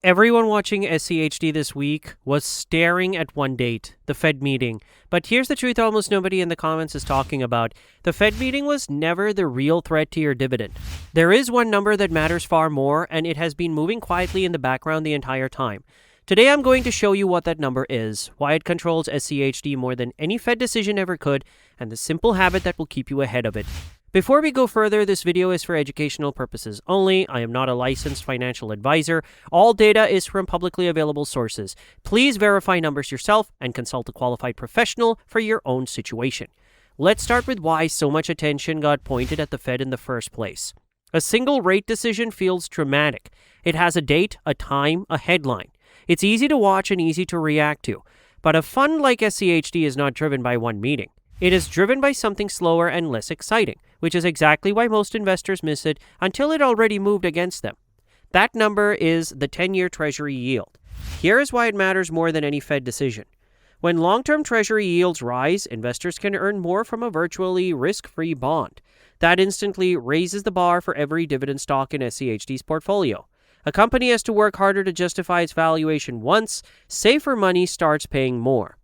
Everyone watching SCHD this week was staring at one date, the Fed meeting. But here's the truth almost nobody in the comments is talking about. The Fed meeting was never the real threat to your dividend. There is one number that matters far more, and it has been moving quietly in the background the entire time. Today I'm going to show you what that number is, why it controls SCHD more than any Fed decision ever could, and the simple habit that will keep you ahead of it. Before we go further, this video is for educational purposes only. I am not a licensed financial advisor. All data is from publicly available sources. Please verify numbers yourself and consult a qualified professional for your own situation. Let's start with why so much attention got pointed at the Fed in the first place. A single rate decision feels dramatic. It has a date, a time, a headline. It's easy to watch and easy to react to. But a fund like SCHD is not driven by one meeting. It is driven by something slower and less exciting, which is exactly why most investors miss it until it already moved against them. That number is the 10-year Treasury yield. Here is why it matters more than any Fed decision. When long-term Treasury yields rise, investors can earn more from a virtually risk-free bond. That instantly raises the bar for every dividend stock in SCHD's portfolio. A company has to work harder to justify its valuation once safer money starts paying more.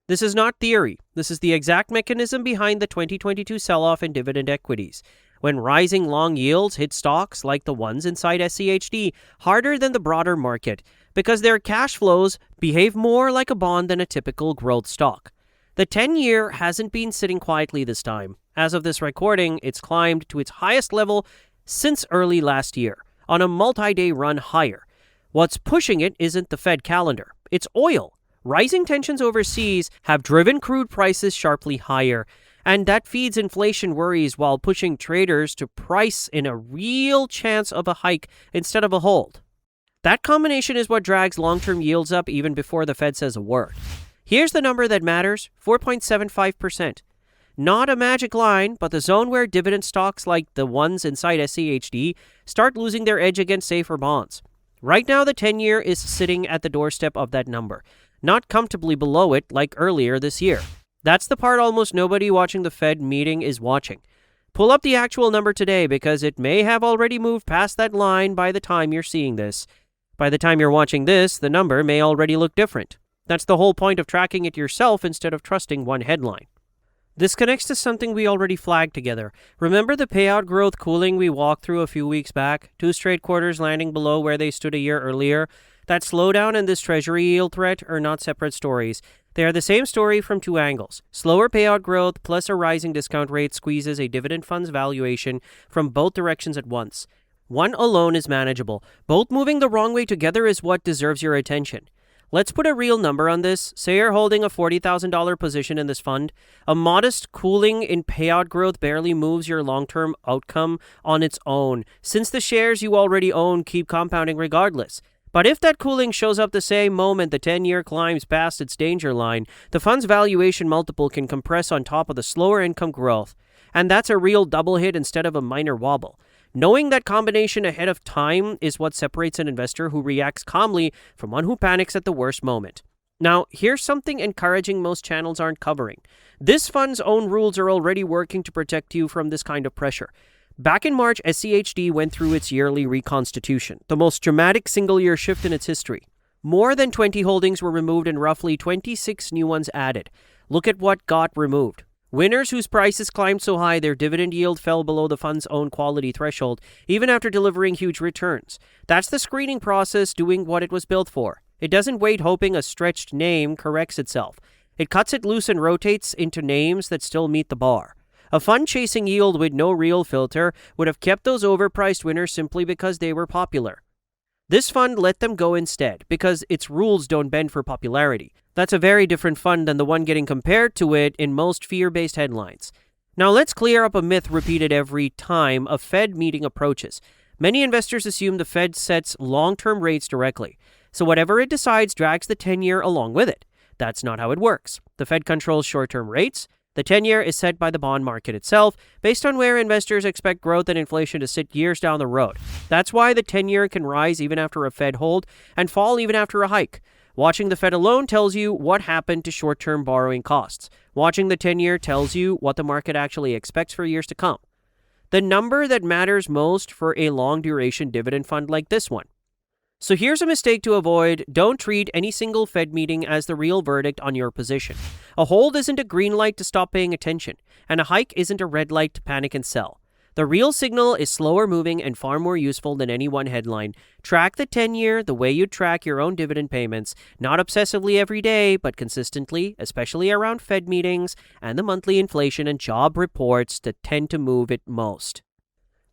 This is not theory. This is the exact mechanism behind the 2022 sell-off in dividend equities. When rising long yields hit stocks like the ones inside SCHD harder than the broader market because their cash flows behave more like a bond than a typical growth stock. The 10-year hasn't been sitting quietly this time. As of this recording, it's climbed to its highest level since early last year, on a multi-day run higher. What's pushing it isn't the Fed calendar. It's oil. Rising tensions overseas have driven crude prices sharply higher, and that feeds inflation worries while pushing traders to price in a real chance of a hike instead of a hold. That combination is what drags long-term yields up even before the Fed says a word. Here's the number that matters, 4.75%. Not a magic line, but the zone where dividend stocks like the ones inside SCHD start losing their edge against safer bonds. Right now, the 10-year is sitting at the doorstep of that number, not comfortably below it like earlier this year. That's the part almost nobody watching the Fed meeting is watching. Pull up the actual number today because it may have already moved past that line by the time you're seeing this. By the time you're watching this, the number may already look different. That's the whole point of tracking it yourself instead of trusting one headline. This connects to something we already flagged together. Remember the payout growth cooling we walked through a few weeks back? 2 straight quarters landing below where they stood a year earlier? That slowdown and this Treasury yield threat are not separate stories. They are the same story from 2 angles. Slower payout growth plus a rising discount rate squeezes a dividend fund's valuation from both directions at once. One alone is manageable. Both moving the wrong way together is what deserves your attention. Let's put a real number on this. Say you're holding a $40,000 position in this fund. A modest cooling in payout growth barely moves your long-term outcome on its own, since the shares you already own keep compounding regardless. But if that cooling shows up the same moment the 10-year climbs past its danger line, the fund's valuation multiple can compress on top of the slower income growth. And that's a real double hit instead of a minor wobble. Knowing that combination ahead of time is what separates an investor who reacts calmly from one who panics at the worst moment. Now, here's something encouraging most channels aren't covering. This fund's own rules are already working to protect you from this kind of pressure. Back in March, SCHD went through its yearly reconstitution, the most dramatic single-year shift in its history. More than 20 holdings were removed and roughly 26 new ones added. Look at what got removed. Winners whose prices climbed so high their dividend yield fell below the fund's own quality threshold, even after delivering huge returns. That's the screening process doing what it was built for. It doesn't wait hoping a stretched name corrects itself. It cuts it loose and rotates into names that still meet the bar. A fund chasing yield with no real filter would have kept those overpriced winners simply because they were popular. This fund let them go instead because its rules don't bend for popularity. That's a very different fund than the one getting compared to it in most fear-based headlines. Now let's clear up a myth repeated every time a Fed meeting approaches. Many investors assume the Fed sets long-term rates directly, so whatever it decides drags the 10-year along with it. That's not how it works. The Fed controls short-term rates. The 10-year is set by the bond market itself, based on where investors expect growth and inflation to sit years down the road. That's why the 10-year can rise even after a Fed hold and fall even after a hike. Watching the Fed alone tells you what happened to short-term borrowing costs. Watching the 10-year tells you what the market actually expects for years to come. The number that matters most for a long-duration dividend fund like this one. So here's a mistake to avoid. Don't treat any single Fed meeting as the real verdict on your position. A hold isn't a green light to stop paying attention, and a hike isn't a red light to panic and sell. The real signal is slower moving and far more useful than any one headline. Track the 10-year the way you track your own dividend payments, not obsessively every day, but consistently, especially around Fed meetings and the monthly inflation and job reports that tend to move it most.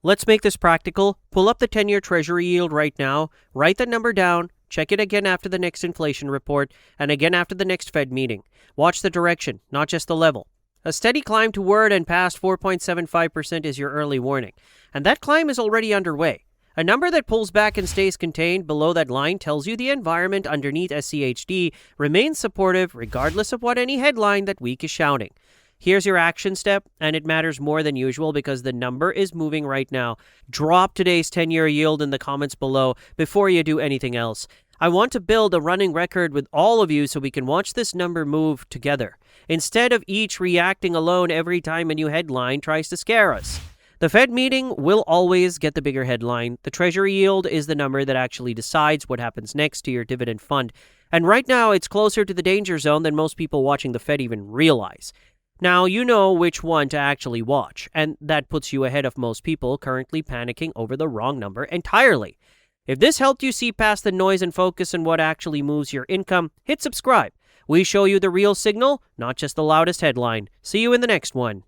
Let's make this practical. Pull up the 10-year Treasury yield right now, write the number down, check it again after the next inflation report, and again after the next Fed meeting. Watch the direction, not just the level. A steady climb toward and past 4.75% is your early warning, and that climb is already underway. A number that pulls back and stays contained below that line tells you the environment underneath SCHD remains supportive regardless of what any headline that week is shouting. Here's your action step, and it matters more than usual because the number is moving right now. Drop today's 10-year yield in the comments below before you do anything else. I want to build a running record with all of you so we can watch this number move together, instead of each reacting alone every time a new headline tries to scare us. The Fed meeting will always get the bigger headline. The Treasury yield is the number that actually decides what happens next to your dividend fund. And right now, it's closer to the danger zone than most people watching the Fed even realize. Now, you know which one to actually watch, and that puts you ahead of most people currently panicking over the wrong number entirely. If this helped you see past the noise and focus on what actually moves your income, hit subscribe. We show you the real signal, not just the loudest headline. See you in the next one.